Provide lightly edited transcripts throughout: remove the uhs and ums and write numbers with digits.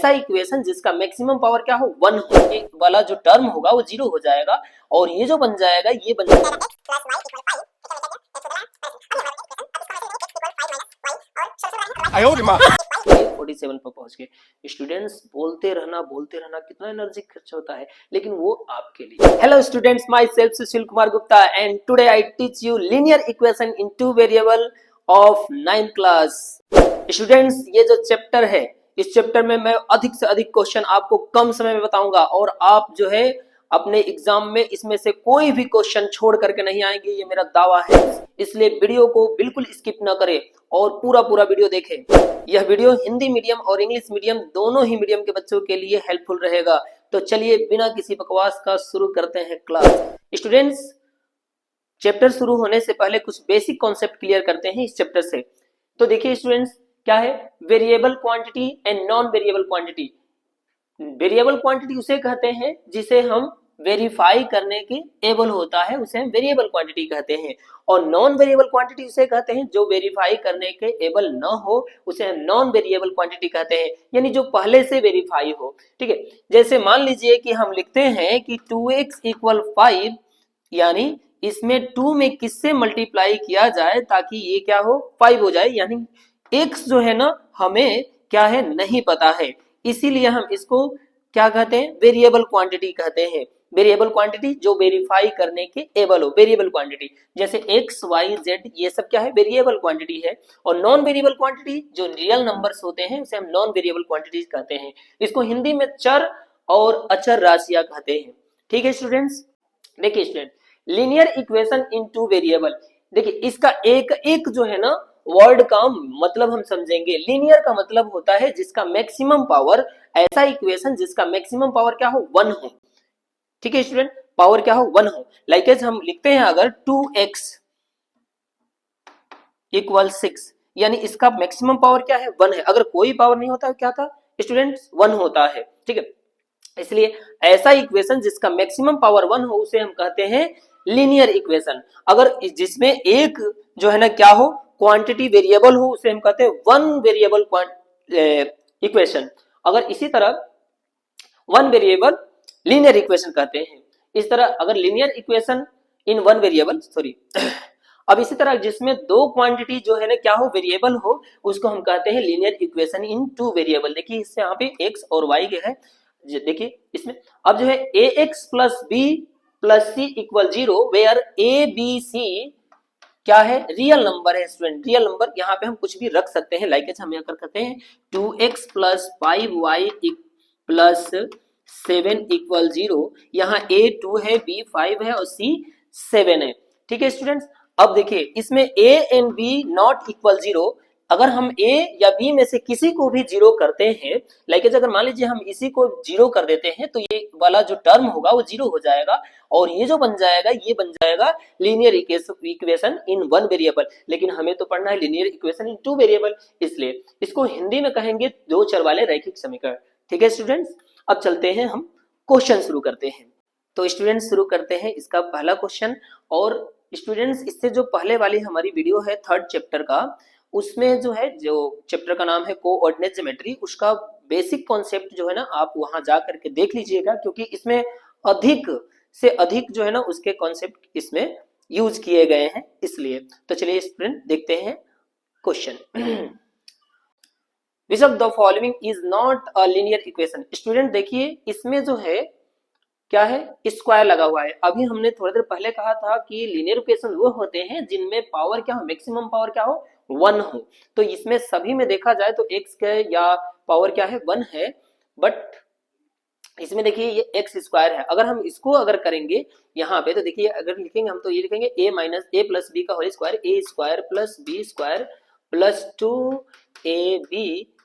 ऐसा इक्वेशन जिसका maximum power क्या हो 1 हो, ये वाला जो टर्म होगा वो 0 हो जाएगा और ये जो बन जाएगा ये बन जाएगा 47 पर पहुंच गए। स्टूडेंट्स बोलते रहना कितना एनर्जी खर्च होता है, लेकिन वो आपके लिए। Hello students, my self Sushil Kumar Gupta and today I teach you linear equation in two variable of 9th class. Students ये जो चैप्टर है, इस चैप्टर में मैं अधिक से अधिक क्वेश्चन आपको कम समय में बताऊंगा और आप जो है अपने एग्जाम में इसमें से कोई भी क्वेश्चन छोड़ करके नहीं आएंगे, ये मेरा दावा है। इसलिए वीडियो को बिल्कुल स्किप ना करें और पूरा पूरा वीडियो देखें। यह वीडियो हिंदी मीडियम और इंग्लिश मीडियम दोनों ही मीडियम के बच्चों के लिए हेल्पफुल रहेगा। तो चलिए बिना किसी बकवास का शुरू करते हैं क्लास। स्टूडेंट्स चैप्टर शुरू होने से पहले कुछ बेसिक कॉन्सेप्ट क्लियर करते हैं इस चैप्टर से। तो देखिए स्टूडेंट्स, क्या है variable quantity and non variable quantity. Variable quantity उसे कहते हैं जिसे हम वेरीफाई करने के एबल होता है, उसे हम वेरिएबल क्वांटिटी कहते हैं। और नॉन वेरिएबल क्वांटिटी उसे कहते हैं जो वेरीफाई करने के एबल न हो, उसे हम नॉन वेरिएबल क्वांटिटी कहते हैं, यानी जो पहले से वेरीफाई हो। ठीक है, जैसे मान लीजिए कि हम लिखते हैं कि 2x = 5, यानी इसमें 2 में किससे मल्टीप्लाई किया जाए ताकि ये क्या हो 5 हो जाए, यानी x जो है ना हमें क्या है नहीं पता है, इसीलिए हम इसको क्या कहते हैं वेरिएबल क्वांटिटी कहते हैं। वेरिएबल क्वांटिटी जो वेरीफाई करने के एबल हो, वेरिएबल क्वांटिटी। जैसे x y z ये सब क्या है वेरिएबल क्वांटिटी है। और नॉन वेरिएबल क्वांटिटी जो रियल नंबर्स होते हैं उसे हम नॉन वेरिएबल क्वांटिटीज कहते हैं। इसको हिंदी में चर और अचर राशियां कहते हैं। ठीक है स्टूडेंट्स, देखिए student linear equation in two variable, देखिए इसका एक एक जो है ना वर्ड का मतलब हम समझेंगे। लीनियर का मतलब होता है जिसका मैक्सिमम पावर, ऐसा इक्वेशन जिसका मैक्सिमम पावर क्या हो 1 हो। ठीक है स्टूडेंट, पावर क्या हो 1 हो। लाइक एज हम लिखते हैं अगर 2x = 6, यानी इसका मैक्सिमम पावर क्या है 1 है। अगर कोई पावर नहीं होता क्या था स्टूडेंट्स 1 होता है। ठीक है, इसलिए ऐसा इक्वेशन जिसका मैक्सिमम पावर 1 हो उसे हम कहते हैं लीनियर इक्वेशन। अगर जिसमें एक जो है ना क्या हो क्वांटिटी वेरिएबल हो उसे हम कहते हैं वन वेरिएबल इक्वेशन। अगर इसी तरह वन वेरिएबल लीनियर इक्वेशन कहते हैं। इस तरह अगर linear equation in one variable sorry अब इसी तरह जिसमें दो क्वांटिटी जो है ना क्या हो वेरिएबल हो उसको हम कहते हैं linear equation in two variable. देखिए इससे यहाँ पे x और y के है, देखिए इसमें अब जो है ax + b + c = 0 where a b c क्या है रियल नंबर है स्टूडेंट। रियल नंबर यहाँ पे हम कुछ भी रख सकते हैं, लाइक हम यहाँ कर सकते हैं 2x + 5y + 7 = 0। यहाँ a 2 है, b 5 है और c 7 है। ठीक है स्टूडेंट्स, अब देखिए इसमें a and b not equal 0, अगर हम a या b में से किसी को भी 0 करते हैं, लाइक अगर मान लीजिए हम इसी को 0 कर देते हैं तो ये वाला जो टर्म होगा वो 0 हो जाएगा और ये जो बन जाएगा ये बन जाएगा linear equation in one variable. लेकिन हमें तो पढ़ना है linear equation in two variable, इसलिए इसको हिंदी में कहेंगे दो चर वाले रैखिक समीकरण। ठीक है स्टूडेंट्स, अब चलते हैं हम क्वेश्चन शुरू करते हैं। तो स्टूडेंट्स शुरू करते हैं इसका पहला क्वेश्चन। और स्टूडेंट्स इससे जो पहले वाली हमारी वीडियो है 3rd चैप्टर का, उसमें जो है जो चैप्टर का नाम है कोऑर्डिनेट ज्योमेट्री, उसका बेसिक कॉन्सेप्ट जो है ना आप वहां जा करके देख लीजिएगा, क्योंकि इसमें अधिक से अधिक जो है ना उसके कॉन्सेप्ट इसमें यूज किए गए हैं इसलिए। तो चलिए स्टूडेंट देखते हैं question. Which of the following is not a linear equation? Student देखिए इसमें जो है क्या है स्क्वायर लगा हुआ है। अभी हमने थोड़ी देर पहले कहा था कि लीनियर इक्वेशन वो होते हैं जिनमें पावर क्या हो मैक्सिमम पावर क्या हो 1 हो। तो इसमें सभी में देखा जाए तो x के या पावर क्या है 1 है, बट इसमें देखिए ये x² है। अगर हम इसको अगर करेंगे यहाँ पे तो देखिए अगर लिखेंगे हम तो ये लिखेंगे a + b का whole square a² + b² + 2ab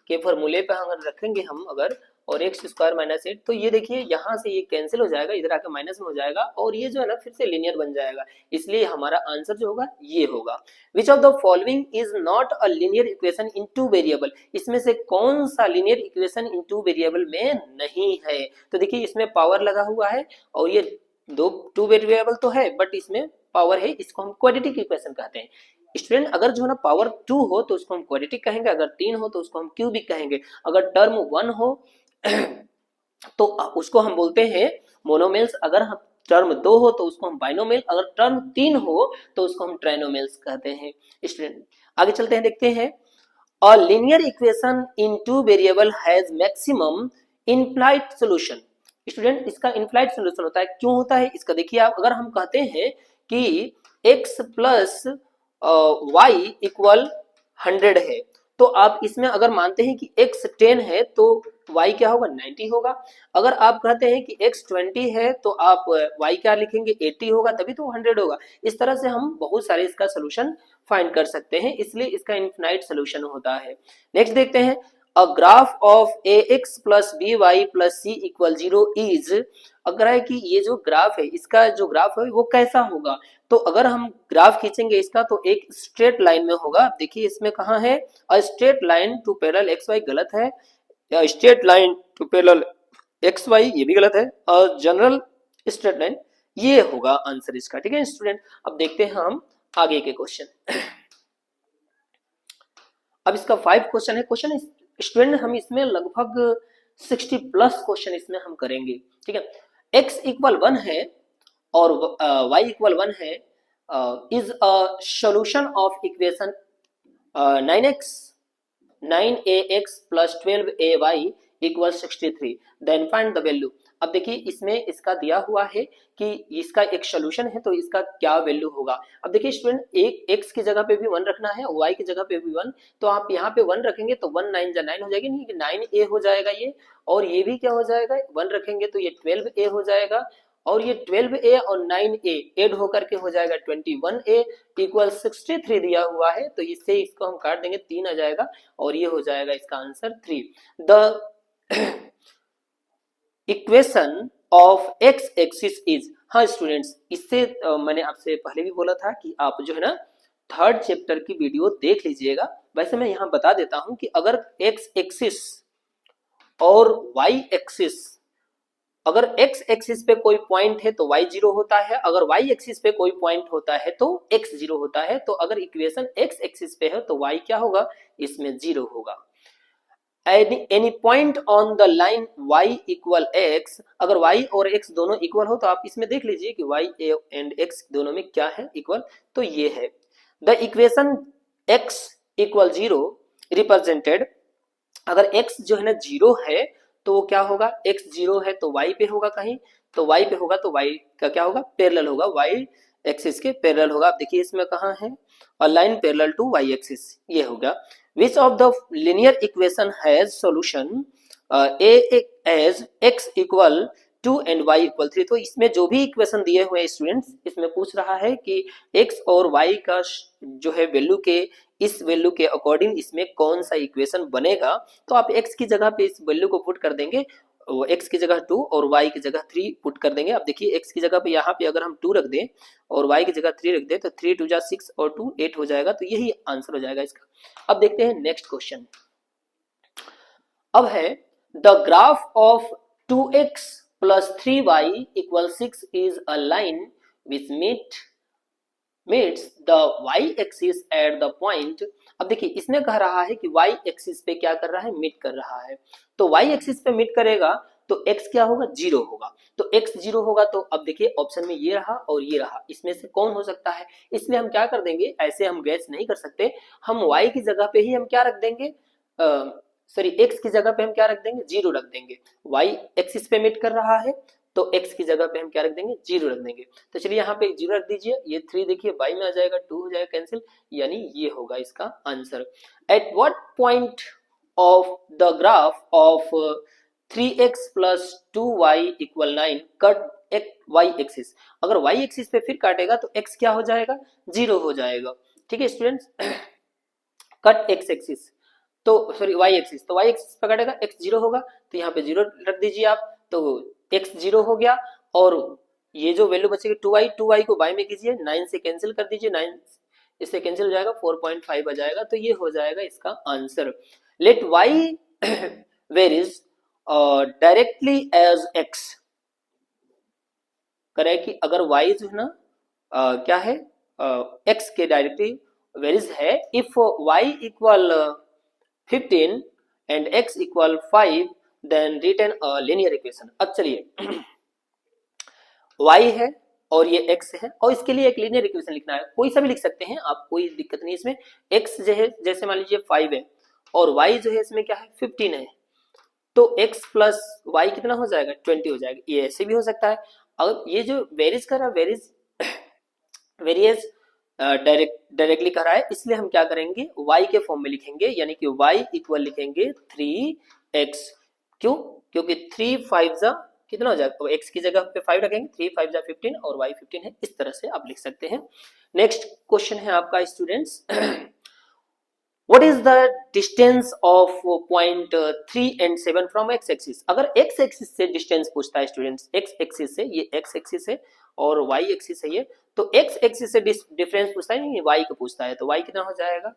के फॉर्मूले पे अगर रखेंगे हम अगर और x² - 8, तो ये देखिए यहाँ से ये कैंसिल हो जाएगा, इधर आके माइनस में हो जाएगा और ये जो है ना फिर से लीनियर बन जाएगा। इसलिए हमारा आंसर जो होगा ये होगा। Which of the following is not a linear equation in two variable? इसमें से कौन सा linear equation in two variable में नहीं है? तो देखिए इसमें पावर लगा हुआ है और ये टू वेरिएबल तो है बट इसमें पावर है, इसको हम क्वाड्रेटिक इक्वेशन कहते हैं। स्टूडेंट अगर जो है ना पावर 2 हो तो उसको हम क्वाड्रेटिक कहेंगे, अगर 3 हो तो उसको हम क्यूबिक कहेंगे, अगर टर्म 1 हो तो उसको हम बोलते हैं मोनोमेल्स। अगर हम टर्म 2 हो तो उसको हम बाइनोमेल, अगर टर्म 3 हो तो उसको हम ट्राइनोमेल्स कहते हैं। स्टूडेंट आगे चलते हैं, देखते हैं। अ linear equation in two variable has maximum inflight solution. Student इसका इनफ्लाइट सोल्यूशन होता है, क्यों होता है इसका देखिए आप। अगर हम कहते हैं कि x प्लस वाई इक्वल 100 है, तो आप इसमें अगर मानते हैं कि x 10 है तो y क्या होगा, 90 होगा। अगर आप कहते हैं कि x 20 है तो आप y क्या लिखेंगे, 80 होगा, तभी तो 100 होगा। इस तरह से हम बहुत सारे इसका सोल्यूशन फाइंड कर सकते हैं, इसलिए इसका इनफिनाइट सोल्यूशन होता है। नेक्स्ट देखते हैं, a graph of ax plus by plus c equal 0 is. अगर है कि ये जो ग्राफ है, इसका जो ग्राफ है वो कैसा होगा, तो अगर हम ग्राफ खींचेंगे इसका तो एक स्ट्रेट लाइन में होगा। देखिए इसमें कहाँ है, a straight line to parallel x y गलत है, या straight line to parallel x y ये भी गलत है, और जनरल स्ट्रेट लाइन ये होगा आंसर इसका। ठीक है स्टूडेंट, अब देखते हैं हम आगे के क्वेश्चन। अब इसका 5 क्वेश्चन है। क्वेश्चन स्टूडेंट हम इसमें लगभग 60 प्लस क्वेश्चन इसमें हम करेंगे। ठीक है, x इक्वल 1 है और y इक्वल 1 है, is a solution of equation 9ax plus 12ay equal 63, then find the value. अब देखिए इसमें इसका दिया हुआ है कि इसका एक सोल्यूशन है तो इसका क्या वैल्यू होगा। अब देखिए स्टूडेंट एक x की जगह पे भी 1 रखना है, y की जगह पे भी 1, तो आप यहाँ पे 1 रखेंगे तो 1 9 जा 9 हो जाएगी, नहीं 9a हो जाएगा ये, और ये भी क्या हो जाएगा, 1 रखेंगे तो ये 12a हो जाएगा, और ये 12a और 9a एड होकर के हो जाएगा 21a इक्वल 63 दिया हुआ है, तो इससे इसको हम काट देंगे 3 आ जाएगा, और ये हो जाएगा इसका answer 3। The equation of x axis is. हाँ स्टूडेंट्स, इससे मैंने आपसे पहले भी बोला था कि आप जो है ना 3rd चैप्टर की वीडियो देख लीजिएगा। वैसे मैं यहाँ बता देता हूँ कि अगर एक्स एक्सिस और वाई एक्सिस, अगर x एक्सिस पे कोई पॉइंट है तो y 0 होता है, अगर y एक्सिस पे कोई पॉइंट होता है तो x 0 होता है। तो अगर इक्वेशन x एक्सिस पे है तो y क्या होगा, इसमें 0 होगा। Any point on the line y equal x, अगर y और x दोनों इक्वल हो तो आप इसमें देख लीजिए कि y एंड x दोनों में क्या है, इक्वल, तो ये है। The equation x equal 0 represented, अगर x जो है ना 0 है तो वो क्या होगा, x 0 है तो y पे होगा कहीं, तो y पे होगा तो y का क्या होगा, पैरेलल होगा, y एक्सिस के पैरेलल होगा। आप देखिए इसमें कहाँ है, a line parallel to y axis, ये होगा। Which of the linear equation has solution a as x equal 2 and y equal 3। तो इसमें जो भी इक्वेशन दिए हुए हैं स्टूडेंट्स, इसमें पूछ रहा है कि x और y का जो है वैल्यू के, इस वैल्यू के अकॉर्डिंग इसमें कौन सा इक्वेशन बनेगा। तो आप x की जगह पे इस वैल्यू को पुट कर देंगे, x की जगह 2 और y की जगह 3 पुट कर देंगे। अब देखिए x की जगह पे यहाँ पे अगर हम 2 रख दें और y की जगह 3 रख दें तो 3 2 जा 6 और 2 8 हो जाएगा, तो यही आंसर हो जाएगा इसका। अब देखते हैं नेक्स्ट क्वेश्चन। अब है the graph of 2x plus 3y equal 6 is a line which meets the y axis at the point। अब देखिए इसने कह रहा है कि y एक्सिस पे क्या कर रहा है, मीट कर रहा है, तो y एक्सिस पे मीट करेगा तो x क्या होगा, 0 होगा, तो x 0 होगा। तो अब देखिए ऑप्शन में ये रहा और ये रहा, इसमें से कौन हो सकता है, इसलिए हम क्या कर देंगे, ऐसे हम गैस नहीं कर सकते, हम y की जगह पे ही हम क्या रख देंगे, सॉरी x की जगह पे हम क्या रख देंगे, 0 रख देंगे। y एक्सिस पे मीट कर रहा है तो x की जगह पे हम क्या रख देंगे, 0 रख देंगे। तो चलिए यहाँ पे 0 रख दीजिए, ये 3 देखिए y में आ जाएगा, 2 हो जाएगा कैंसिल, यानी ये होगा इसका answer. At what point of the graph of 3x plus 2y equal 9 cut y axis, अगर y एक्सिस पे फिर काटेगा तो x क्या हो जाएगा, 0 हो जाएगा। ठीक है स्टूडेंट्स, कट x एक्सिस तो सॉरी y एक्सिस, तो y एक्सिस पे काटेगा x 0 होगा, तो यहाँ पे 0 रख दीजिए आप, तो x 0 हो गया, और ये जो वैल्यू बचेगी 2y को y में कीजिए, 9 से कैंसिल कर दीजिए, 9 इससे कैंसिल हो जाएगा, 4.5 आ जाएगा, तो ये हो जाएगा इसका answer. Let y varies directly as x, करे कि अगर y जो है ना क्या है, x के डायरेक्टली वेरीज है, if y equal 15 and x equal 5 then written a linear equation. अब चलिए y है और ये x है और इसके लिए एक लीनियर इक्वेशन लिखना है, कोई सा भी लिख सकते हैं आप, कोई दिक्कत नहीं इसमें। x जो है जैसे मान लीजिए 5 है और y जो है इसमें क्या है 15 है, तो x प्लस y कितना हो जाएगा 20 हो जाएगा। ये ऐसे भी हो सकता है। अब ये जो वेरिएज कर रहा है वेरिएज डायरेक्टली कर रहा है, इसलिए हम क्या करेंगे y के फॉर्म में लिखेंगे, यानी कि y इक्वल लिखेंगे 3x। क्यों? क्योंकि 3 5 जा कितना हो जाएगा, तो x की जगह पे 5 रखेंगे, 3 5 जा 15 और y 15 है, इस तरह से आप लिख सकते हैं। नेक्स्ट क्वेश्चन है आपका students, What is the distance of point 3 and 7 from x axis? अगर x axis से डिस्टेंस पूछता है स्टूडेंट्स, x axis से, ये x axis है और y axis है ये, तो x axis से डिफरेंस पूछता है नहीं, y को पूछता है, तो y कितना हो जाएगा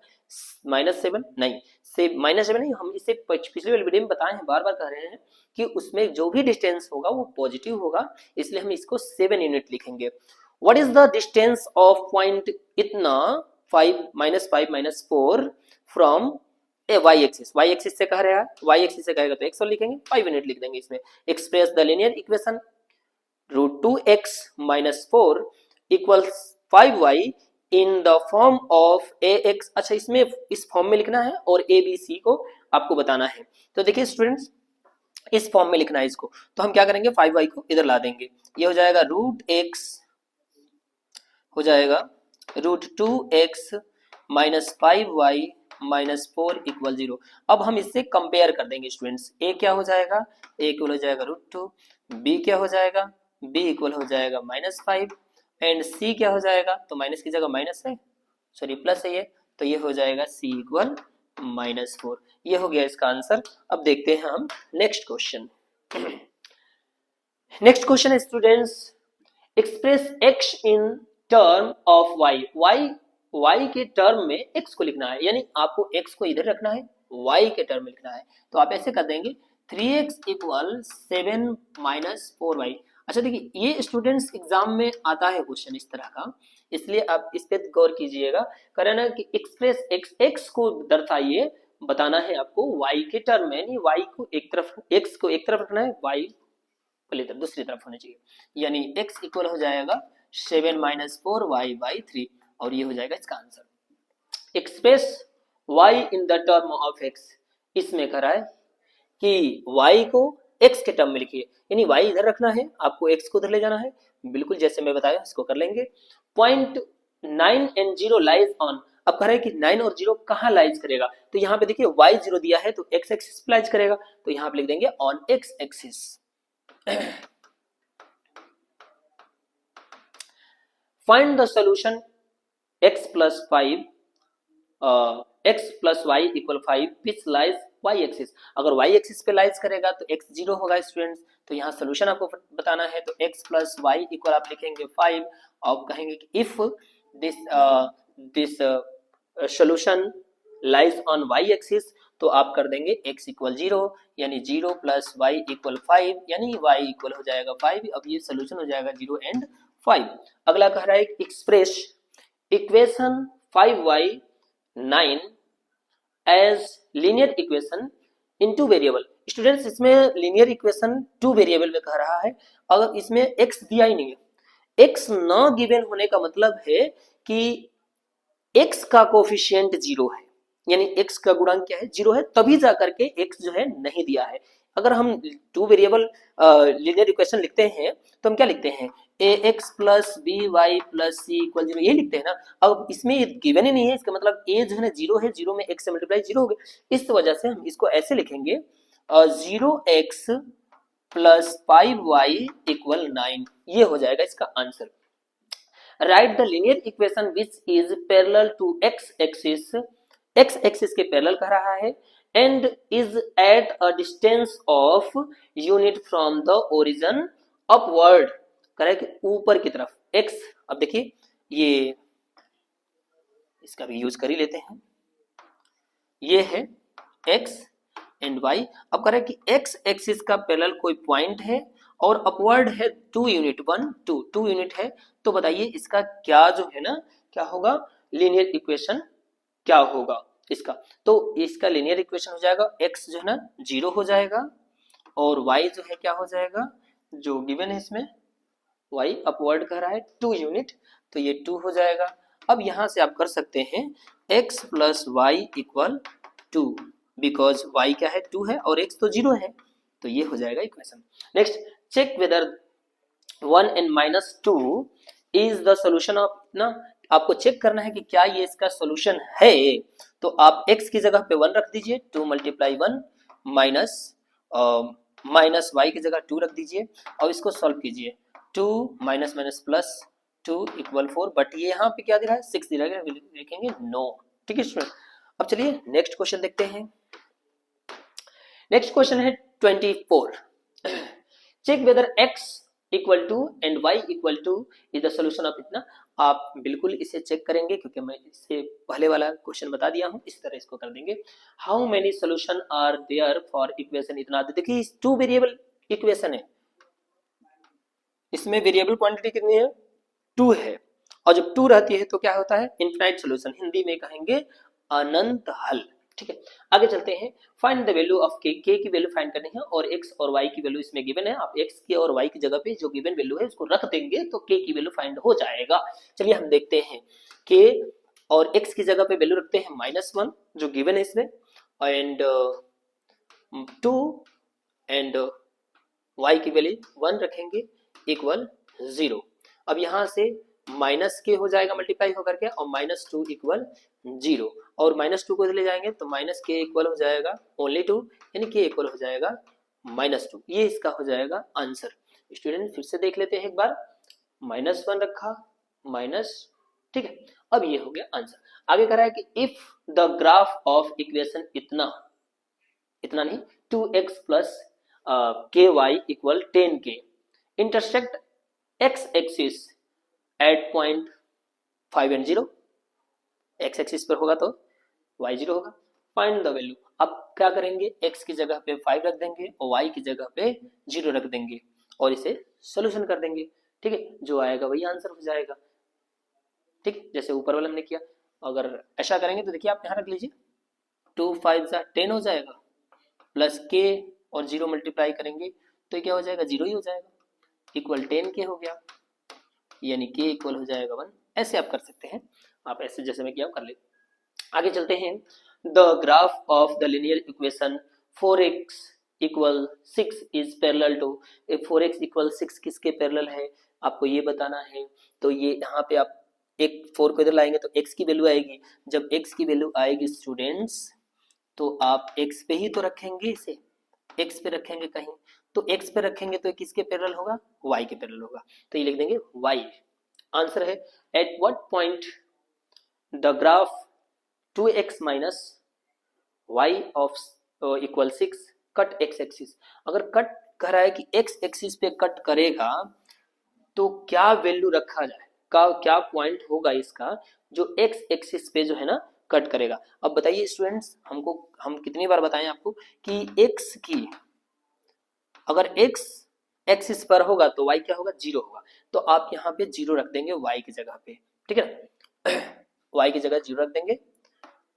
-7, नहीं से -7 नहीं, हम इसे पिछले वाले वीडियो में बताए हैं, बार बार कह रहे हैं कि उसमें जो भी डिस्टेंस होगा वो पॉजिटिव होगा, इसलिए हम इसको 7 यूनिट लिखेंगे। What is the distance of point इतना 5 -4 from a y axis, Y axis से कह रहा है, वाई एक्सिस से कहेगा तो x और लिखेंगे, 5 यूनिट लिख देंगे इसमें। Express the linear equation √2x - 4 equals 5y in the form of ax। अच्छा, इसमें इस फॉर्म में लिखना है और a b c को आपको बताना है। तो देखिए स्टूडेंट्स, इस फॉर्म में लिखना है इसको, तो हम क्या करेंगे 5y को इधर ला देंगे, ये हो जाएगा √x हो जाएगा √2x - 5y -4 इक्वल 0। अब हम इससे कंपेयर कर देंगे स्टूडेंट्स, a क्या हो जाएगा, a इक्वल हो जाएगा √2, b क्या हो जाएगा, b इक्वल हो जाएगा -5 एंड c क्या हो जाएगा, तो माइनस की जगह माइनस है, सॉरी प्लस है ये, तो ये हो जाएगा c इक्वल -4। ये हो गया इसका आंसर। अब देखते हैं हम नेक्स्ट क्वेश्चन। नेक्स्ट क्वेश्चन है students, express x in term of y, y के टर्म में x को लिखना है, यानी आपको x को इधर रखना है, y के टर्म में लिखना है, तो आप ऐसे कर देंगे 3x इक्वल 7 - 4y। अच्छा देखिए, ये स्टूडेंट्स एग्जाम में आता है क्वेश्चन इस तरह का, इसलिए आप इस पे गौर कीजिएगा। करना कि एक्सप्रेस x को दर्शाइए, बताना है आपको y के टर्म में, यानी y को एक तरफ, x को एक तरफ रखना है, y को दूसरी तरफ होना चाहिए, यानी x इक्वल हो जाएगा 7 - 4y/3 और ये हो जाएगा इसका answer. Express y in the term of x, इसमें करा है कि y को x के टर्म में लिखिए, यानी y इधर रखना है, आपको x को उधर ले जाना है, बिल्कुल जैसे मैं बताया इसको कर लेंगे। पॉइंट 9 and 0 लाइज ऑन, अब कह रहा है कि 9 और 0 कहाँ लाइज करेगा, तो यहाँ पे देखिए y 0 दिया है तो x एक्सिस पे लाइज करेगा, तो यहाँ पे लिख देंगे on x axis. Find the solution x plus 5 x plus y equal 5 which lies y axis. अगर y एक्सिस पे लाइज करेगा तो x 0 होगा स्टूडेंट्स, तो यहाँ सोल्यूशन आपको बताना है, तो x plus y इक्वल आप लिखेंगे 5 और कहेंगे कि if this solution lies on y axis, तो आप कर देंगे x इक्वल 0, यानी 0 plus y इक्वल 5, यानी y इक्वल हो जाएगा 5। अब ये सोल्यूशन हो जाएगा 0 and 5। अगला कह रहा है express equation 5y 9 as linear equation in 2 variable. Students, इसमें लीनियर इक्वेशन 2 वेरिएबल में कह रहा है, अगर इसमें x दिया ही नहीं है, x न गिवन होने का मतलब है कि x का कोफिशिएंट 0 है, यानी x का गुणांक क्या है 0 है, तभी जाकर के x जो है नहीं दिया है। अगर हम 2 वेरिएबल लीनियर इक्वेशन लिखते हैं तो हम क्या लिखते हैं, ax plus by plus c equal 0, यही लिखते हैं ना। अब इसमें गिवन ही नहीं है, इसका मतलब a जो है ना 0 है, 0 में x से मल्टीप्लाई 0 हो गया, इस वजह से हम इसको ऐसे लिखेंगे 0x प्लस 5y इक्वल 9, ये हो जाएगा इसका answer. Write the linear equation which is parallel to x axis, x axis के पैरेलल कह रहा है, and is at a distance of unit from the origin upward, correct, ऊपर की तरफ x। अब देखिए ये इसका भी यूज कर ही लेते हैं, ये है x एंड y। अब करें कि x एक्सिस का पैरेलल कोई पॉइंट है और अपवर्ड है 2 यूनिट, 1 2 यूनिट है, तो बताइए इसका क्या जो है ना, क्या होगा लीनियर इक्वेशन क्या होगा इसका। तो इसका लीनियर इक्वेशन हो जाएगा x जो है ना 0 हो जाएगा और y जो है क्या हो जाएगा, जो गिवन है इसमें y अपवर्ड कह रहा है 2 यूनिट, तो ये 2 हो जाएगा। अब यहां से आप कर सकते हैं x plus Y equal 2, because y क्या है 2 है और x तो 0 है, तो ये हो जाएगा equation. Next, check whether 1 and -2 is the solution of ना, आपको चेक करना है कि क्या ये इसका सोल्यूशन है। तो आप x की जगह पे 1 रख दीजिए, 2 मल्टीप्लाई 1 माइनस y की जगह 2 रख दीजिए और इसको सॉल्व कीजिए। 2 minus minus plus 2 equal 4, but ये यहाँ पे क्या दे रहा है 6 दे रहा है, लिखेंगे नो। ठीक है स्टूडेंट, अब चलिए नेक्स्ट क्वेश्चन देखते हैं। नेक्स्ट क्वेश्चन है 24। Check whether x equal to and y equal to is the solution of इतना। आप बिल्कुल इसे चेक करेंगे क्योंकि मैं इससे पहले वाला क्वेश्चन बता दिया हूं, इस तरह इसको कर देंगे। How many solution are there for equation इतना। देखिए 2 वेरिएबल इक्वेशन है, इसमें वेरिएबल क्वांटिटी कितनी है 2 है, और जब 2 रहती है तो क्या होता है इनफिनाइट सोल्यूशन, हिंदी में कहेंगे अनंत हल। ठीक है, आगे चलते हैं। Find the value of k, k की वैल्यू फाइंड करनी है और x और y की वैल्यू इसमें गिवन है। आप x की और y की जगह पे जो गिवन वैल्यू है उसको रख देंगे तो k की वैल्यू फाइंड हो जाएगा। चलिए हम देखते हैं, k और x की जगह पे वैल्यू रखते हैं -1 जो गिवन है इसमें, एंड 2 एंड y की वैल्यू 1 रखेंगे इक्वल 0। अब यहां से माइनस के हो जाएगा मल्टीप्लाई होकर के और -2 इक्वल 0, और -2 को ले जाएंगे तो माइनस के इक्वल हो जाएगा ओनली 2, यानी के इक्वल हो जाएगा -2। ये इसका हो जाएगा आंसर। स्टूडेंट फिर से देख लेते हैं एक बार, -1 रखा माइनस, ठीक है, अब ये हो गया आंसर। आगे कह रहा है कि if the graph of equation इतना नहीं 2x plus ky equal 10k intersect x axis eight point 5 and 0, x axis पर होगा तो y 0 होगा। फाइंड द वैल्यू, अब क्या करेंगे x की जगह पे 5 रख देंगे और y की जगह पे 0 रख देंगे और इसे सोल्यूशन कर देंगे। ठीक है, जो आएगा वही आंसर हो जाएगा। ठीक, जैसे ऊपर वाला हमने किया, अगर ऐसा करेंगे तो देखिए आप यहाँ रख लीजिए 2 5 10 हो जाएगा, प्लस k और 0 मल्टीप्लाई करेंगे तो ये क्या हो जाएगा 0 ही हो जाएगा, इक्वल 10k हो गया, यानी k इक्वल हो जाएगा 1। ऐसे आप कर सकते हैं, आप ऐसे जैसे मैं किया कर ले। आगे चलते हैं। The graph of the linear equation 4x equal 6 is parallel to, 4x equal 6 किसके पैरेलल है आपको ये बताना है। तो ये यहाँ पे आप एक 4 को इधर लाएंगे तो x की वैल्यू आएगी, जब x की वैल्यू आएगी स्टूडेंट्स तो आप x पे ही तो रखेंगे, इसे x पे रखेंगे कहीं, तो x पे रखेंगे तो किसके पैरेलल होगा y के पैरेलल होगा, तो ये लिख देंगे y। आंसर है at what point the graph 2x minus y of equal 6 cut x axis. अगर कट कर रहा है कि x एक्सिस पे कट करेगा तो क्या वैल्यू रखा जाए, का क्या पॉइंट होगा इसका जो x एक्सिस पे जो है ना कट करेगा। अब बताइए स्टूडेंट्स, हम कितनी बार बताएं आपको कि x की अगर x एक्सिस पर होगा तो y क्या होगा 0 होगा, तो आप यहाँ पे 0 रख देंगे y की जगह पे। ठीक है ना, y की जगह 0 रख देंगे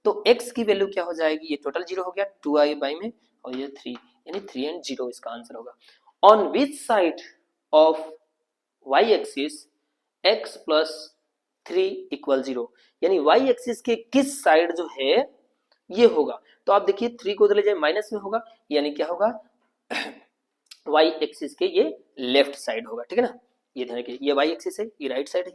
तो x की वैल्यू क्या हो जाएगी, ये टोटल 0 हो गया 2i बाई में और ये 3, यानी 3 and 0 इसका आंसर होगा। On which side of y axis x plus 3 equal 0, यानी y एक्सिस के किस साइड जो है ये होगा, तो आप देखिए 3 को उधर ले जाए माइनस में होगा, यानी क्या होगा y एक्सिस के ये लेफ्ट साइड होगा। ठीक है ना, ये ध्यान रखिए, ये y एक्सिस है, ये राइट साइड है,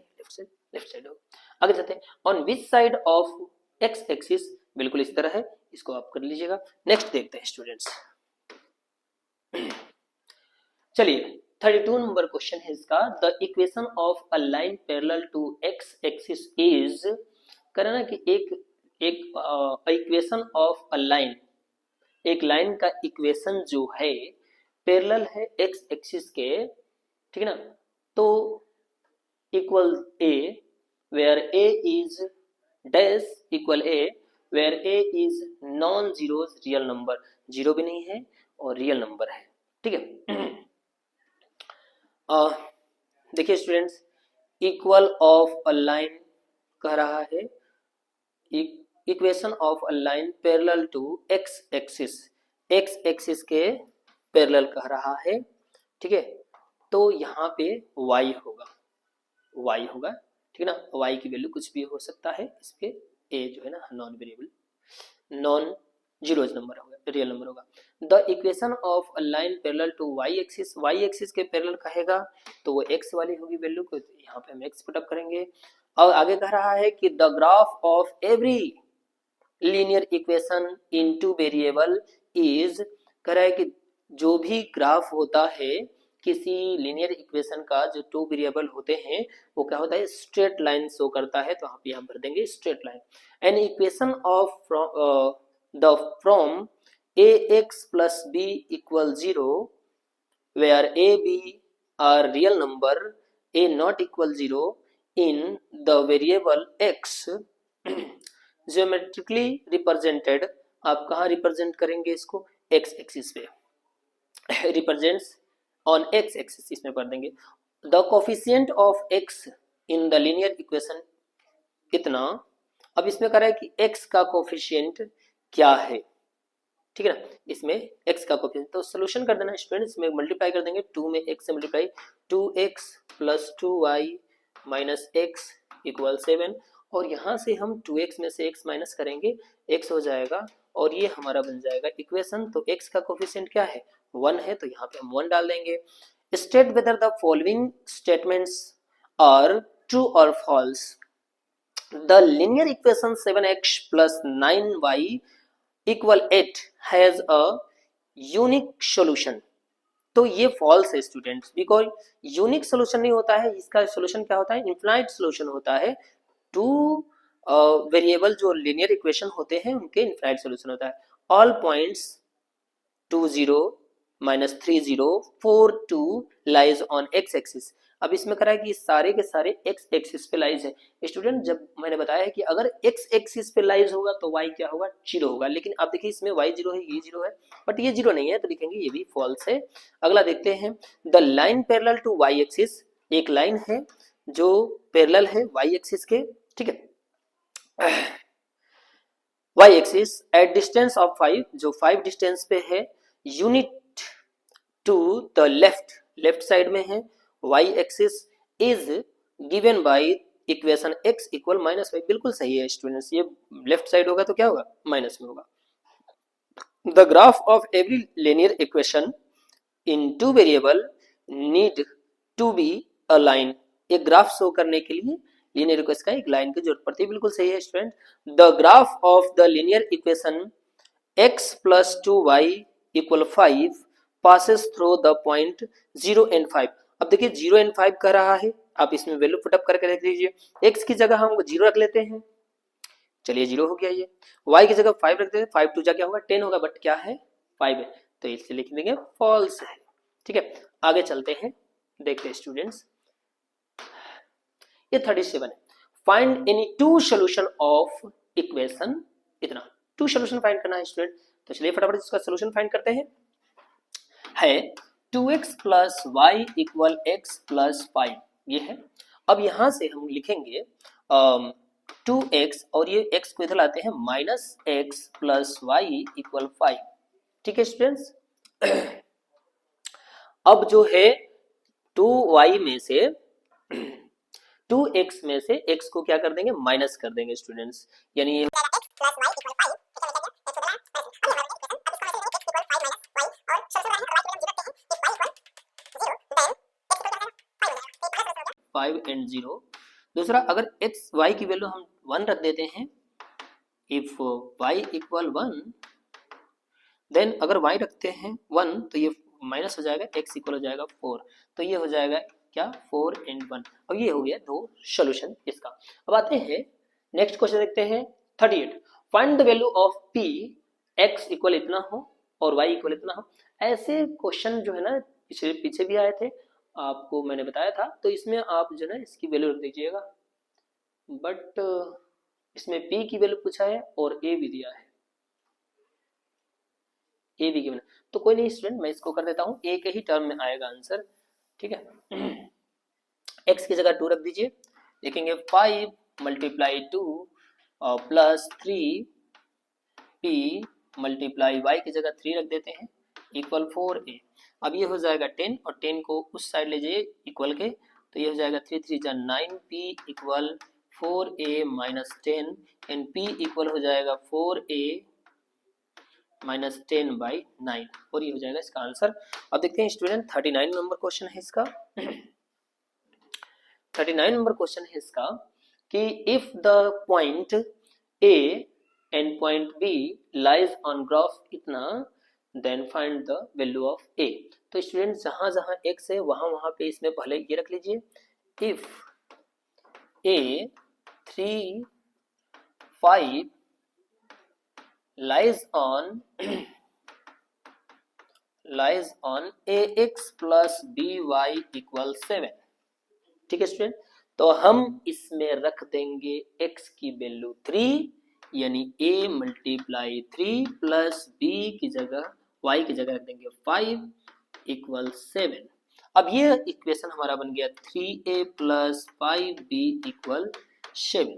लेफ्ट साइड होगा। आगे चलते हैं, on which side of x axis, बिल्कुल इस तरह है, इसको आप कर लीजिएगा। नेक्स्ट देखते हैं स्टूडेंट्स, चलिए 32 नंबर क्वेश्चन है इसका। The equation of a line parallel to x axis is, करना कि एक इक्वेशन ऑफ अ लाइन, एक लाइन का इक्वेशन जो है पैरेलल है x एक्सिस के, ठीक है ना, तो equal a where a is dash equal a where a is non zero real number, zero भी नहीं है और रियल नंबर है। ठीक है, देखिए students, equal of a line कह रहा है, equation of a line parallel to x axis, x axis के पैरेलल कह रहा है, ठीक है। तो यहाँ पे y होगा, y होगा, ठीक है ना। y की वैल्यू कुछ भी हो सकता है, इस पे a जो है ना non variable, non zeros number होगा, रियल नंबर होगा। The equation of a line parallel to Y axis, Y axis के पैरेलल कहेगा तो वो x वाली होगी वैल्यू को, तो यहाँ पे हम x पुट अप करेंगे। और आगे कह रहा है कि the graph of every linear equation in two variable is, कह रहा है कि जो भी ग्राफ होता है किसी लीनियर इक्वेशन का, जो टू वेरिएबल होते हैं वो क्या होता है, स्ट्रेट लाइन शो करता है, तो यहाँ पे हम भर देंगे straight line. An equation of the from ax plus b equal 0 where a b are real number, a not equal 0 in the variable x geometrically represented, आप कहाँ रिप्रेजेंट करेंगे इसको, x एक्सिस पे represents on x एक्सिस, इसमें कर देंगे। the coefficient of x in the linear equation इतना, अब इसमें कह रहा है कि x का कोफिशिएंट क्या है, ठीक है ना, इसमें x का कोफिशिएंट, तो सोल्यूशन कर देना स्टूडेंट्स, इसमें मल्टीप्लाई कर देंगे 2 में x से multiply, 2x plus 2y minus x equal 7, और यहाँ से हम 2x में से x माइनस करेंगे, x हो जाएगा, और ये हमारा बन जाएगा इक्वेशन। तो x का कोफिशिएंट क्या है, 1 है, तो यहाँ पे हम 1 डाल देंगे। State whether the following statements are true और false. The linear equation 7x plus 9y equal 8 has a unique solution, तो ये फॉल्स है स्टूडेंट्स, बिकॉज यूनिक सॉल्यूशन नहीं होता है, इसका सॉल्यूशन क्या होता है, इनफाइनाइट सॉल्यूशन होता है। टू वेरिएबल जो लीनियर इक्वेशन होते हैं उनके इनफाइनाइट सॉल्यूशन होता है। All points 2 0 minus 3 0 4 2 lies on x axis. अब इसमें करा है कि सारे के सारे एक्स एक्सिस पे लाइज है स्टूडेंट, जब मैंने बताया है कि अगर एक्स एक्सिस पे लाइज होगा तो वाई क्या होगा, 0 होगा, लेकिन आप देखिए इसमें वाई 0 है, ये 0 है, बट ये 0 नहीं है, तो लिखेंगे ये भी फॉल्स है। अगला देखते हैं, the line parallel to Y axis, एक लाइन है जो पैरेलल है वाई एक्सिस के, ठीक है, Y axis at distance of 5, जो 5 डिस्टेंस पे है, unit to the left, left side में है, y axis is given by equation x equal minus Y, बिल्कुल सही है स्टूडेंट्स, ये लेफ्ट साइड होगा तो क्या होगा, माइनस में होगा। The graph of every linear equation in two variable need to be a line, एक ग्राफ शो करने के लिए लीनियर इक्वेशन का एक लाइन की जरूरत पड़ती है, बिल्कुल सही है student. The graph of the linear equation x plus 2y equal 5 passes through the point 0 and 5, अब देखिए 0 and 5 कह रहा है, आप इसमें वैल्यू पुटअप करके रख दीजिए, x की जगह हम 0 रख लेते हैं, चलिए 0 हो गया, ये y की जगह 5 रख देते हैं, 5 2 जा क्या होगा 10 होगा, बट क्या है 5 है, तो इसलिए लिख देंगे फॉल्स है, ठीक है। आगे चलते हैं, देखते हैं स्टूडेंट्स, ये 37 है, find any two solution of equation इतना, टू सोल्यूशन फाइंड करना है स्टूडेंट, तो चलिए फटाफट इसका सोल्यूशन फाइंड करते हैं। है 2x plus Y equal X plus 5, ये है। अब यहां से हम लिखेंगे 2x और ये x को इधर लाते हैं, minus X plus Y equal 5, ठीक है स्टूडेंट्स। अब जो है 2y में से 2x में से x को क्या कर देंगे, माइनस कर देंगे स्टूडेंट्स, यानी ये 5 and 0। दूसरा, अगर x y की वैल्यू हम 1 रख देते हैं, इफ y इक्वल 1, देन अगर y रखते हैं 1 तो ये माइनस हो जाएगा, x इक्वल हो जाएगा 4, तो ये हो जाएगा क्या 4 and 1, और ये हो गया दो सोल्यूशन इसका। अब आते हैं नेक्स्ट क्वेश्चन देखते हैं 38, find the value of p, x equal इतना हो और y इक्वल इतना हो। ऐसे क्वेश्चन जो है ना पीछे भी आए थे, आपको मैंने बताया था, तो इसमें आप जो है इसकी वैल्यू रख दीजिएगा, बट इसमें p की वैल्यू पूछा है और a भी दिया है, a भी गिवन, तो कोई नहीं स्टूडेंट, मैं इसको कर देता हूँ, a के ही टर्म में आएगा आंसर, ठीक है। x की जगह 2 रख दीजिए, लिखेंगे 5 multiply 2 plus 3 p multiply y की जगह 3 रख देते हैं, इक्वल 4a। अब ये हो जाएगा 10 और 10 को उस साइड ले जाइए इक्वल के, तो ये हो जाएगा 3 3 जा 9p equal 4a minus 10 and p equal हो जाएगा 4a माइनस 10/9 और ये हो जाएगा इसका आंसर। अब देखते हैं स्टूडेंट 39 नंबर क्वेश्चन है इसका। 39 नंबर क्वेश्चन है इसका कि if the point A and point B lies on graph इतना then find the value of A. तो स्टूडेंट जहां जहां एक्स है वहां वहां पे इसमें पहले ये रख लीजिए, if A 3 5 lies on ax plus by equal 7। ठीक है स्टूडेंट, तो हम इसमें रख देंगे x की वैल्यू 3 यानी a मल्टीप्लाई 3 प्लस b की जगह y की जगह रख देंगे 5 इक्वल 7। अब ये इक्वेशन हमारा बन गया 3a प्लस 5b इक्वल 7।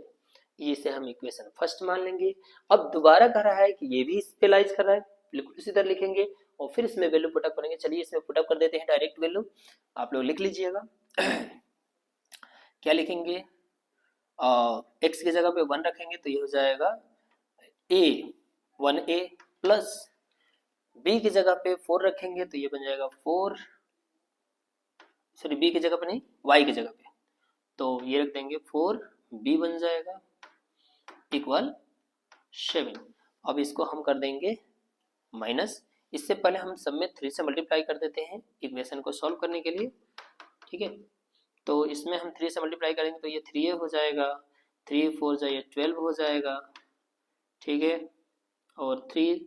ये से हम इक्वेशन फर्स्ट मान लेंगे। अब दोबारा कह रहा है कि ये भी इस पे लाइज कर रहा है, बिल्कुल इसी तरह लिखेंगे और फिर इसमें वैल्यू पुटअप करेंगे। चलिए इसमें पुटअप कर देते हैं डायरेक्ट वैल्यू, आप लोग लिख लीजिएगा। क्या लिखेंगे, एक्स की जगह पे 1 रखेंगे तो ये हो जाएगा a 1a प्लस b की जगह पे 4 रखेंगे तो ये बन जाएगा 4, सॉरी b की जगह पे नहीं y की जगह पे, तो ये रख देंगे 4b बन जाएगा इक्वल 7। अब इसको हम कर देंगे माइनस, इससे पहले हम सब में 3 से मल्टीप्लाई कर देते हैं इक्वेशन को सॉल्व करने के लिए। ठीक है, तो इसमें हम 3 से मल्टीप्लाई करेंगे तो ये 3a हो जाएगा, 3 4 जा ये 12 हो जाएगा। ठीक है, और 3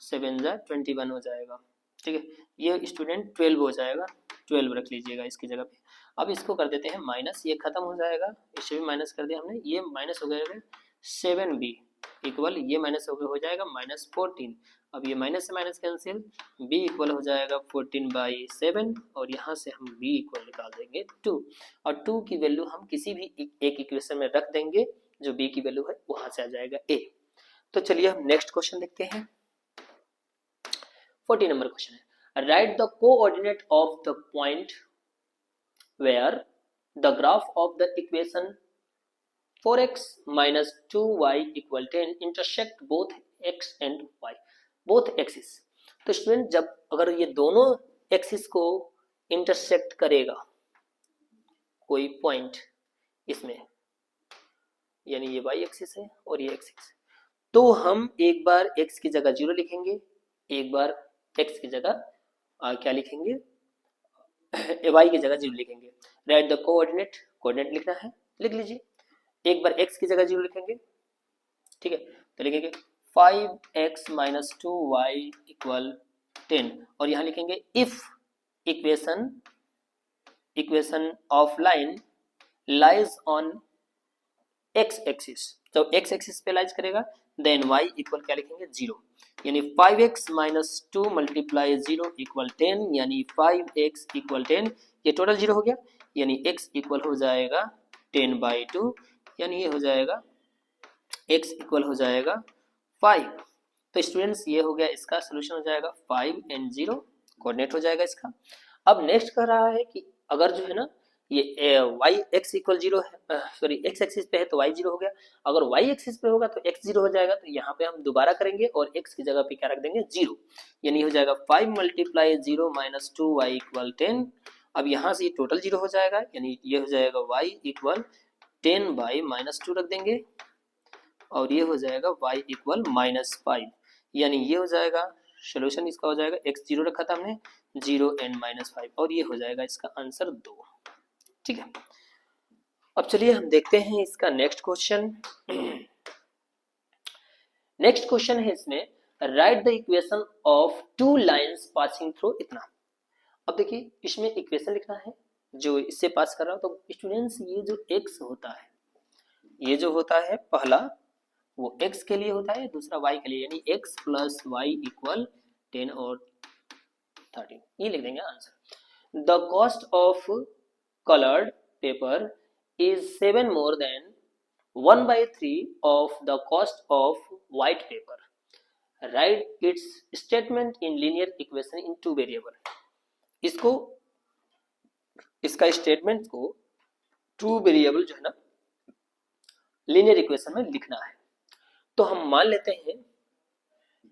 7 जा 21 हो जाएगा। ठीक है, ये स्टूडेंट 12 हो जाएगा, 12 रख लीजिएगा इसकी जगह पे। अब इसको कर देते हैं माइनस, ये खत्म हो जाएगा, इसे भी माइनस कर दिया हमने, ये माइनस हो गया 7b इक्वल ये माइनस हो जाएगा माइनस 14। अब ये माइनस से माइनस कैंसिल, b इक्वल हो जाएगा 14/7 और यहाँ से हम b इक्वल निकाल देंगे 2 और 2 की वैल्यू हम किसी भी एक इक्वेशन में रख देंगे, जो b की वैल्यू है वहां से आ जाएगा a। तो चलिए हम नेक्स्ट क्वेश्चन देखते हैं। 40 नंबर क्वेश्चन है, right the coordinate of the point where the graph of the equation 4x minus 2y equal 10 intersect both x and y both axis। तो स्टूडेंट जब अगर ये दोनों एक्सिस को इंटरसेक्ट करेगा कोई पॉइंट इसमें, यानी ये y एक्सिस है और ये x एक्सिस, तो हम एक बार x की जगह 0 लिखेंगे, एक बार x की जगह क्या लिखेंगे, y की जगह 0 लिखेंगे। राइट द कोऑर्डिनेट, कोऑर्डिनेट लिखना है, लिख लीजिए। एक बार x की जगह 0 लिखेंगे, ठीक है, तो लिखेंगे 5x माइनस 2y इक्वल 10 और यहाँ लिखेंगे if equation of line lies on x axis, तो x एक्सिस पे लाइज करेगा देन y इक्वल क्या लिखेंगे 0, यानी 5x माइनस 2 मल्टीप्लाई 0 इक्वल 10 यानी 5x इक्वल 10, ये टोटल 0 हो गया यानी x इक्वल हो जाएगा 10/2 यानी ये हो जाएगा x इक्वल हो जाएगा 5। तो स्टूडेंट्स ये हो गया, इसका सोल्यूशन हो जाएगा 5 and 0 कोऑर्डिनेट हो जाएगा इसका। अब नेक्स्ट कर रहा है कि अगर जो है ना ये y x इक्वल 0 है, सॉरी x एक्सिस पे है तो y 0 हो गया, अगर y एक्सिस पे होगा तो x 0 हो जाएगा, तो यहाँ पे हम दोबारा करेंगे और x की जगह पे क्या रख देंगे 0, यानी हो जाएगा 5 मल्टीप्लाई 0 माइनस 2y इक्वल 10। अब यहाँ से ये टोटल 0 हो जाएगा यानी ये हो जाएगा y इक्वल 10/-2 रख देंगे और ये हो जाएगा y इक्वल -5, यानी ये हो जाएगा सोल्यूशन इसका हो जाएगा x 0 रखा था हमने 0 and -5 और ये हो जाएगा इसका आंसर 2। ठीक है, अब चलिए हम देखते हैं इसका नेक्स्ट क्वेश्चन। नेक्स्ट क्वेश्चन है इसमें right the equation of 2 lines passing through इतना। अब देखिए इसमें इक्वेशन लिखना है जो इससे पास कर रहा हूं, तो स्टूडेंट्स ये जो x होता है, ये जो होता है पहला वो x के लिए होता है, दूसरा y के लिए, यानी x प्लस वाई इक्वल 10 और 13, ये लिख देंगे answer. The cost of colored paper is 7 more than 1/3 of the cost of white paper. Right it's statement in linear equation in two variable. इसको इसका स्टेटमेंट को टू वेरिएबल जो है ना लीनियर इक्वेशन में लिखना है। तो हम मान लेते हैं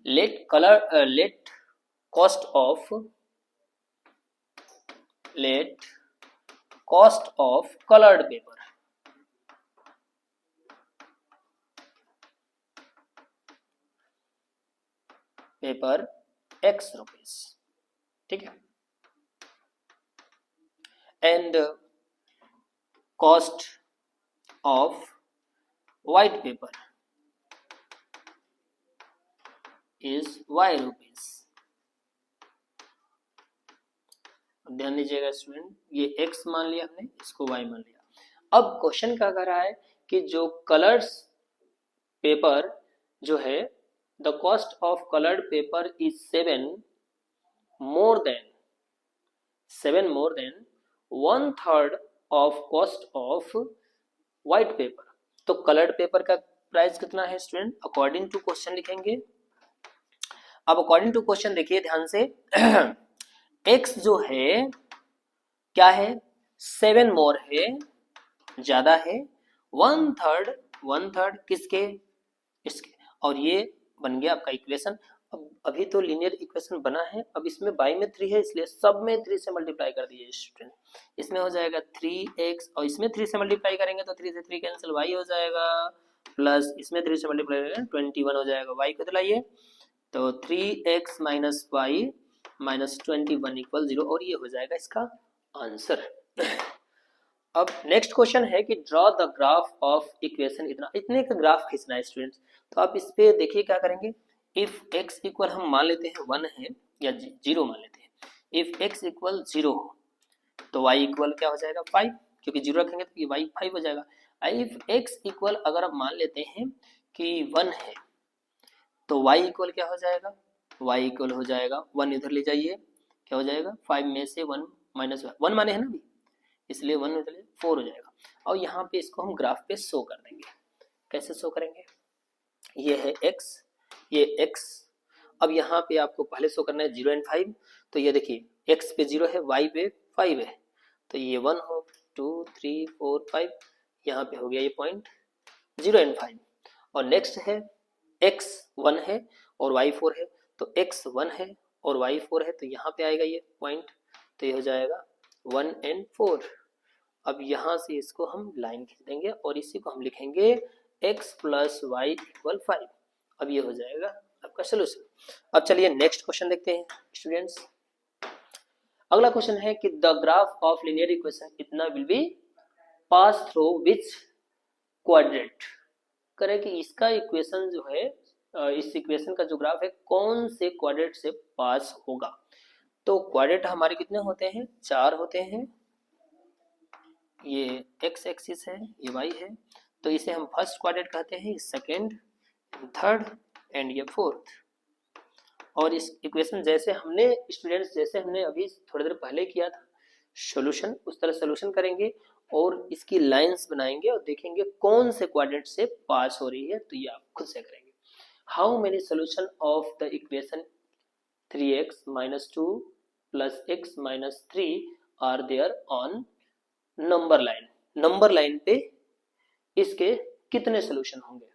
let cost of coloured paper x rupees, ठीक है, and cost of white paper is y rupees। ध्यान दीजिएगा स्टूडेंट, ये x मान लिया हमने, इसको y मान लिया। अब क्वेश्चन क्या कर रहा है कि जो कलर्स पेपर जो है the cost of coloured paper is 7 more than 1/3 of cost of white paper. तो कलर्ड पेपर का प्राइस कितना है स्टूडेंट, अकॉर्डिंग टू क्वेश्चन लिखेंगे। अब अकॉर्डिंग टू क्वेश्चन देखिए ध्यान से x जो है क्या है, 7 मोर है, ज्यादा है, 1/3 किसके, इसके, और ये बन गया आपका इक्वेशन। अब अभी तो लीनियर इक्वेशन बना है, अब इसमें बाई में 3 है इसलिए सब में 3 से मल्टीप्लाई कर दीजिए स्टूडेंट। इसमें हो जाएगा 3x और इसमें 3 से मल्टीप्लाई करेंगे तो 3 से 3 कैंसिल, y हो जाएगा, प्लस इसमें 3 से मल्टीप्लाई करेंगे 21 हो जाएगा, y को दिलाइए तो 3x minus Y minus 21 equal 0 और ये हो जाएगा इसका आंसर। अब नेक्स्ट क्वेश्चन है कि draw the graph of equation, इतने का ग्राफ खींचना है स्टूडेंट्स। तो आप इस पे देखिए क्या करेंगे, इफ x इक्वल हम मान लेते हैं 1 है या 0 मान लेते हैं, इफ x इक्वल 0 हो तो y इक्वल क्या हो जाएगा 5, क्योंकि 0 रखेंगे तो ये y 5 हो जाएगा। इफ x इक्वल अगर हम मान लेते हैं कि 1 है तो y इक्वल क्या हो जाएगा, y इक्वल हो जाएगा 1 इधर ले जाइए, क्या हो जाएगा 5 में से 1 माइनस 1 माने है ना अभी, इसलिए 1 इधर 4 हो जाएगा। और यहाँ पे इसको हम ग्राफ पे शो कर देंगे। कैसे शो करेंगे, ये है x, ये x, अब यहाँ पे आपको पहले शो करना है 0 एंड 5, तो ये देखिए x पे 0 है, y पे 5 है, तो ये 1 हो 2 3 4 5, यहाँ पे हो गया ये पॉइंट 0 एंड 5। और नेक्स्ट है x 1 है और y 4 है, तो x 1 है और y 4 है, तो यहाँ पे आएगा ये पॉइंट, तो ये हो जाएगा 1 एंड 4। अब यहाँ से इसको हम लाइन खींच देंगे और इसी को हम लिखेंगे x प्लस वाई इक्वल 5। अब ये हो जाएगा आपका सोल्यूशन। अब चलिए नेक्स्ट क्वेश्चन देखते हैं स्टूडेंट्स। अगला क्वेश्चन है कि the graph of linear equation इतना will be pass through which quadrant, करें कि इसका इक्वेशन जो है इस इक्वेशन का जो ग्राफ है कौन से क्वाड्रेंट से पास होगा। तो क्वाड्रेंट हमारे कितने होते हैं, 4 होते हैं, ये x एक्सिस है, ये y है, तो इसे हम फर्स्ट क्वाड्रेंट कहते हैं, सेकंड, थर्ड एंड ये फोर्थ। और इस इक्वेशन जैसे हमने स्टूडेंट्स अभी थोड़ी देर पहले किया था सॉल्यूशन, उस तरह सॉल्यूशन करेंगे और इसकी लाइंस बनाएंगे और देखेंगे कौन से क्वाड्रेंट से पास हो रही है, तो ये आप खुद से करेंगे। How many solution of the equation 3x minus 2 plus x minus 3 are there on number line, number line पे इसके कितने सोल्यूशन होंगे।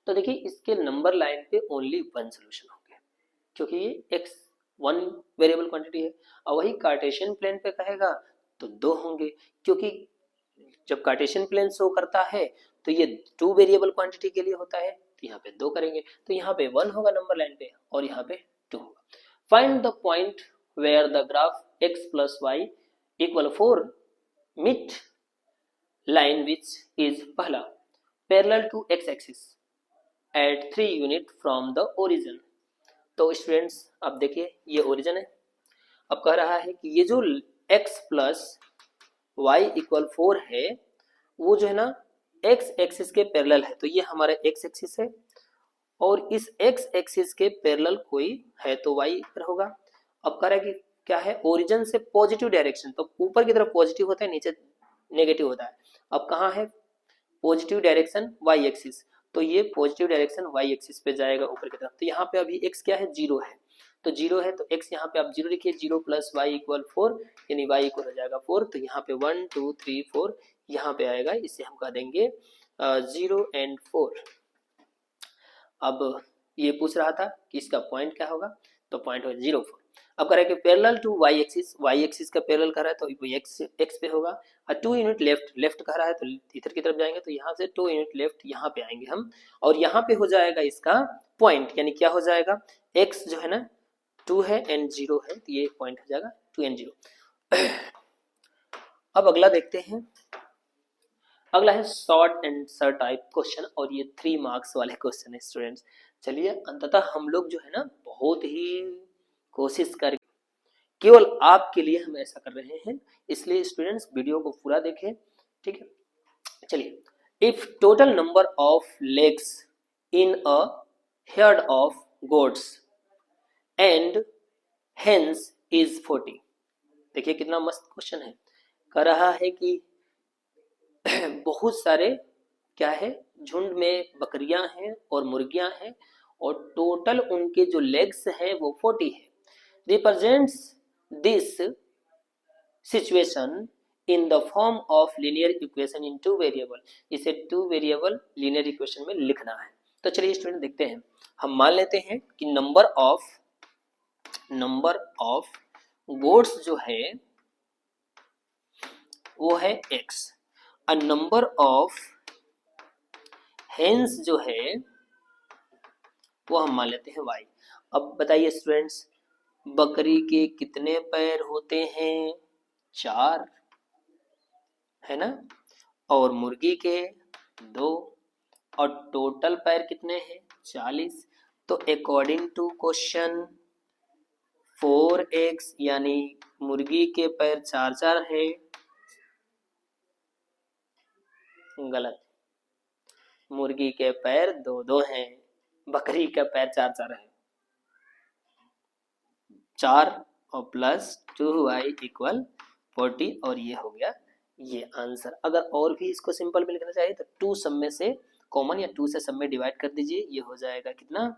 तो देखिए इसके नंबर लाइन पे ओनली 1 सोल्यूशन होंगे, क्योंकि ये x 1 वेरिएबल क्वांटिटी है, और वही कार्टेशियन प्लेन पे कहेगा तो 2 होंगे, क्योंकि जब कार्टेशियन प्लेन शो करता है तो ये 2 वेरिएबल क्वांटिटी के लिए होता है, तो यहाँ पे 2 करेंगे, तो यहाँ पे 1 होगा नंबर लाइन पे और यहाँ पे 2 होगा। Find the point where the graph x plus Y equal 4 mid line which is पहला parallel to x axis at 3 unit from the origin. तो स्टूडेंट्स अब देखिए ये ओरिजिन है, अब कह रहा है कि ये जो x प्लस वाई इक्वल 4 है वो जो है ना x एक्सिस के पैरेलल है, तो ये हमारा x एक्सिस है और इस x एक्सिस के पैरेलल कोई है तो y पर होगा। अब कह रहा है कि क्या है, ओरिजिन से पॉजिटिव डायरेक्शन, तो ऊपर की तरफ पॉजिटिव होता है नीचे नेगेटिव होता है। अब कहाँ है पॉजिटिव डायरेक्शन, y एक्सिस, तो ये पॉजिटिव डायरेक्शन वाई एक्सिस पे जाएगा ऊपर की तरफ। तो यहाँ पे अभी एक्स क्या है, जीरो है, तो जीरो है तो एक्स यहाँ पे आप जीरो लिखिए, जीरो प्लस वाई इक्वल 4, यानी वाई इक्वल हो जाएगा 4। तो यहाँ पे 1 2 3 4 यहाँ पे आएगा, इसे हम कह देंगे 0 एंड 4। अब ये पूछ रहा था कि इसका पॉइंट क्या होगा, तो पॉइंट होगा 0 4। अब कह रहा है कि पैरेलल टू वाई एक्सिस का पैरेलल कर रहा है तो वो एक्स पे होगा, और 2 यूनिट लेफ्ट कह रहा है तो इधर की तरफ जाएंगे, तो यहाँ से 2 यूनिट लेफ्ट यहाँ पे आएंगे हम, और यहाँ पे हो जाएगा इसका पॉइंट, यानी क्या हो जाएगा, एक्स जो है ना 2 है एंड 0 है, तो ये पॉइंट हो जाएगा 2 एंड 0। अब अगला देखते हैं, अगला है शॉर्ट आंसर टाइप क्वेश्चन, और ये 3 मार्क्स वाले क्वेश्चन है स्टूडेंट्स। चलिए अंततः हम लोग जो है ना बहुत ही कोशिश कर, केवल आपके लिए हम ऐसा कर रहे हैं, इसलिए स्टूडेंट्स वीडियो को पूरा देखें, ठीक है। चलिए, if total number of legs in a head of goats and hens is 40। देखिए कितना मस्त क्वेश्चन है, कह रहा है कि बहुत सारे क्या है, झुंड में बकरियां हैं और मुर्गियां हैं, और टोटल उनके जो लेग्स हैं वो 40 है। Represents this situation in the form of linear equation in 2 variable. इसे 2 वेरिएबल लीनियर इक्वेशन में लिखना है। तो चलिए स्टूडेंट देखते हैं, हम मान लेते हैं कि नंबर ऑफ गोड्स जो है वो है x, और नंबर ऑफ हेन्स जो है वो हम मान लेते हैं y। अब बताइए स्टूडेंट्स, बकरी के कितने पैर होते हैं, 4 है ना, और मुर्गी के 2, और टोटल पैर कितने हैं, 40। तो अकॉर्डिंग टू क्वेश्चन 4x यानी मुर्गी के पैर 4 4 है, गलत, मुर्गी के पैर 2 2 हैं, बकरी का पैर 4 4 है, 4 और प्लस 2y इक्वल 40, और ये हो गया ये आंसर। अगर और भी इसको सिंपल में लिखना चाहिए तो 2 सब में से कॉमन या 2 से सब में डिवाइड कर दीजिए, ये हो जाएगा कितना,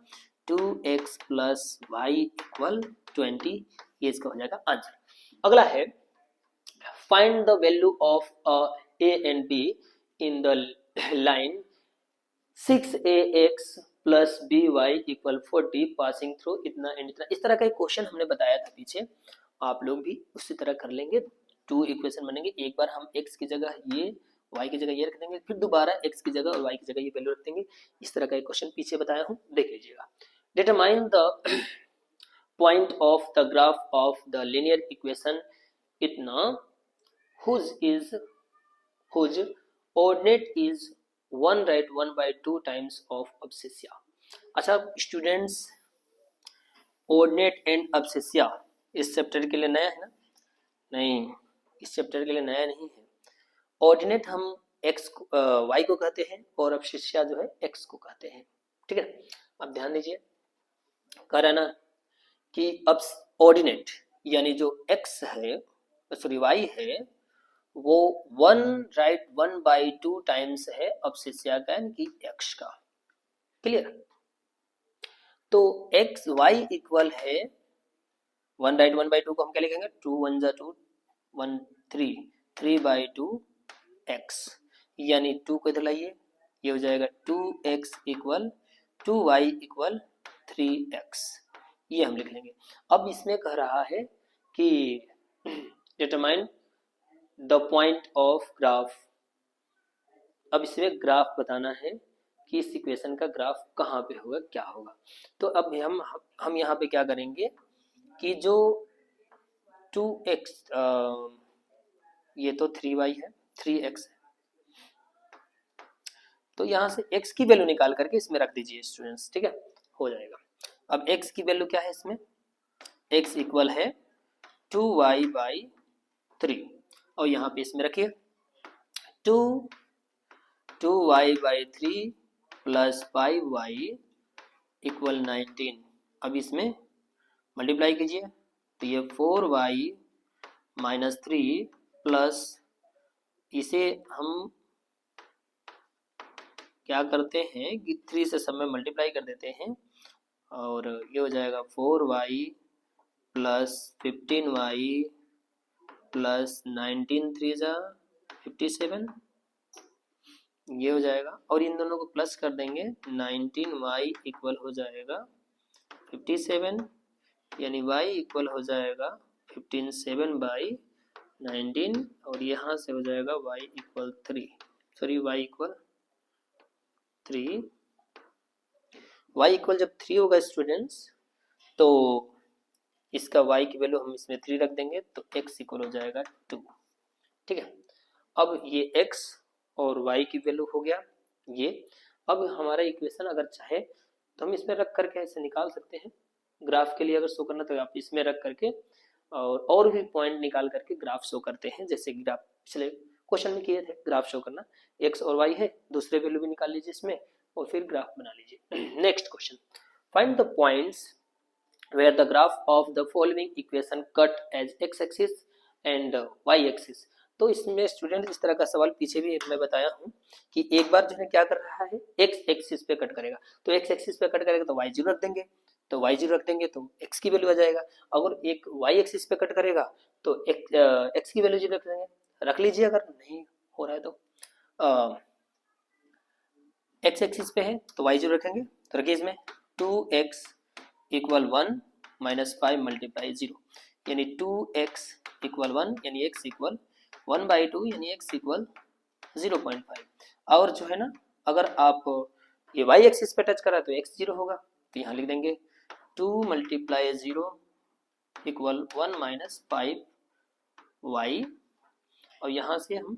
2x प्लस वाई इक्वल 20, ये इसका हो जाएगा आंसर। अगला है find the value of a and b in the line 6ax plus B Y equal 40 passing through इतना एंड इतना। इस तरह का एक क्वेश्चन हमने बताया था पीछे, आप लोग भी उसी तरह कर लेंगे। 2 इक्वेशन बनेंगे, एक बार हम x की जगह ये, y की जगह ये रख देंगे, फिर दोबारा x की जगह और y की जगह ये वैल्यू रख देंगे। इस तरह का एक क्वेश्चन पीछे बताया हूँ, देख लीजिएगा। Determine the point of the graph of the linear equation इतना whose ordinate is 1 right 1 by 2 times of abscissa। अच्छा स्टूडेंट्स, ऑर्डिनेट एंड अब्सेसिया इस चैप्टर के लिए नया है ना, नहीं इस चैप्टर के लिए नया नहीं है। ऑर्डिनेट हम x y को कहते हैं, और अब्सेसिया जो है x को कहते हैं, ठीक है। अब ध्यान दीजिए, कह रहा है ना कि अब ऑर्डिनेट यानी जो x है, सॉरी y है, वो 1 राइट 1 बाई 2 टाइम्स है अब्सेसिया का यानी कि x का, क्लियर। तो x y इक्वल है 1 राइट 1 बाई 2 को हम क्या लिखेंगे, 2 1 जा 2 1 3 3 बाई 2 x, यानी 2 को इधर लाइए, ये हो जाएगा 2x equal 2y equal 3x, ये हम लिख लेंगे। अब इसमें कह रहा है कि determine the point of graph. अब इसमें ग्राफ बताना है कि इस इक्वेशन का ग्राफ कहाँ पे होगा, क्या होगा। तो अब हम यहाँ पे क्या करेंगे कि जो 2x ये तो 3y है, 3x है, तो यहाँ से x की वैल्यू निकाल करके इसमें रख दीजिए स्टूडेंट्स, ठीक है, हो जाएगा। अब x की वैल्यू क्या है इसमें, x इक्वल है 2y बाई 3, और यहाँ पे इसमें रखिए 2y by 3 plus 5y equal 19। अब इसमें मल्टीप्लाई कीजिए, तो ये 4y माइनस 3 प्लस, इसे हम क्या करते हैं कि 3 से सब में मल्टीप्लाई कर देते हैं और ये हो जाएगा 4y प्लस 15y प्लस 19 3 जा 57, ये हो जाएगा। और इन दोनों को प्लस कर देंगे, 19y इक्वल हो जाएगा 57, यानी y इक्वल हो जाएगा 15/19 और यहाँ से हो जाएगा y equal 3, sorry y equal 3। y equal जब 3 होगा स्टूडेंट्स तो इसका y की वैल्यू हम इसमें 3 रख देंगे तो x इक्वल हो जाएगा 2। ठीक है, अब ये x और y की वैल्यू हो गया ये। अब हमारा इक्वेशन अगर चाहे तो हम इसमें रख करके ऐसे निकाल सकते हैं। ग्राफ के लिए अगर शो करना तो आप इसमें रख करके और भी पॉइंट निकाल करके ग्राफ शो करते हैं, जैसे ग्राफ पिछले क्वेश्चन में किए थे। ग्राफ शो करना, x और y है, दूसरे वैल्यू भी निकाल लीजिए इसमें और फिर ग्राफ बना लीजिए। Next question, find the points where the graph of the following equation cut as x axis and y axis। तो इसमें स्टूडेंट इस तरह का सवाल पीछे भी मैं बताया हूँ कि एक बार जो है क्या कर रहा है, x एक्सिस पे कट करेगा, तो x एक्सिस पे कट करेगा तो y जीरो रख देंगे, तो y जीरो रख देंगे तो x की वैल्यू आ जाएगा। अगर एक y एक्सिस पे कट करेगा तो x की वैल्यू जीरो रख देंगे, रख लीजिए। अगर नहीं हो रहा है तो x एक्सिस पे है तो y जीरो रखेंगे, तो रखिए इसमें 2x इक्वल 1 माइनस 5 मल्टीप्लाई 0, यानी 2x इक्वल 1 यानी x इक्वल 1/2 यानी x इक्वल 0.5। और जो है ना, अगर आप ये y एक्सिस पे टच करा तो x जीरो होगा, तो यहाँ लिख देंगे 2 मल्टीप्लाई 0 इक्वल 1 माइनस 5y, और यहाँ से हम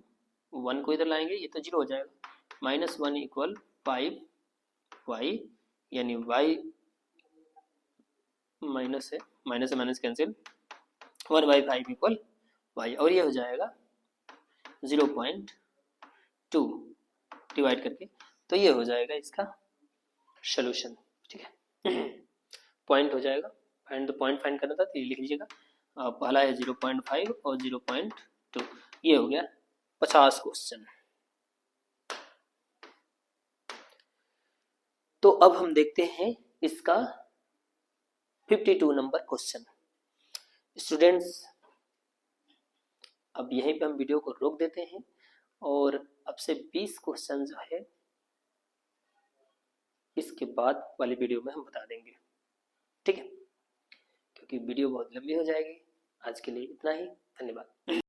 1 को इधर लाएंगे, ये तो जीरो हो जाएगा, माइनस 1 इक्वल 5y, यानी y माइनस है, माइनस से माइनस कैंसिल, 1/5 इक्वल y, और ये हो जाएगा 0.2 डिवाइड करके, तो ये हो जाएगा इसका सोल्यूशन। ठीक है, पॉइंट हो जाएगा, फाइंड द पॉइंट फाइंड करना था तो ये लिख लीजिएगा। पहला है 0.5 और 0.2, ये हो गया 50 क्वेश्चन। तो अब हम देखते हैं इसका 52 नंबर क्वेश्चन। स्टूडेंट्स अब यहीं पे हम वीडियो को रोक देते हैं और अब से 20 क्वेश्चन जो है इसके बाद वाली वीडियो में हम बता देंगे। ठीक है, क्योंकि वीडियो बहुत लंबी हो जाएगी। आज के लिए इतना ही, धन्यवाद।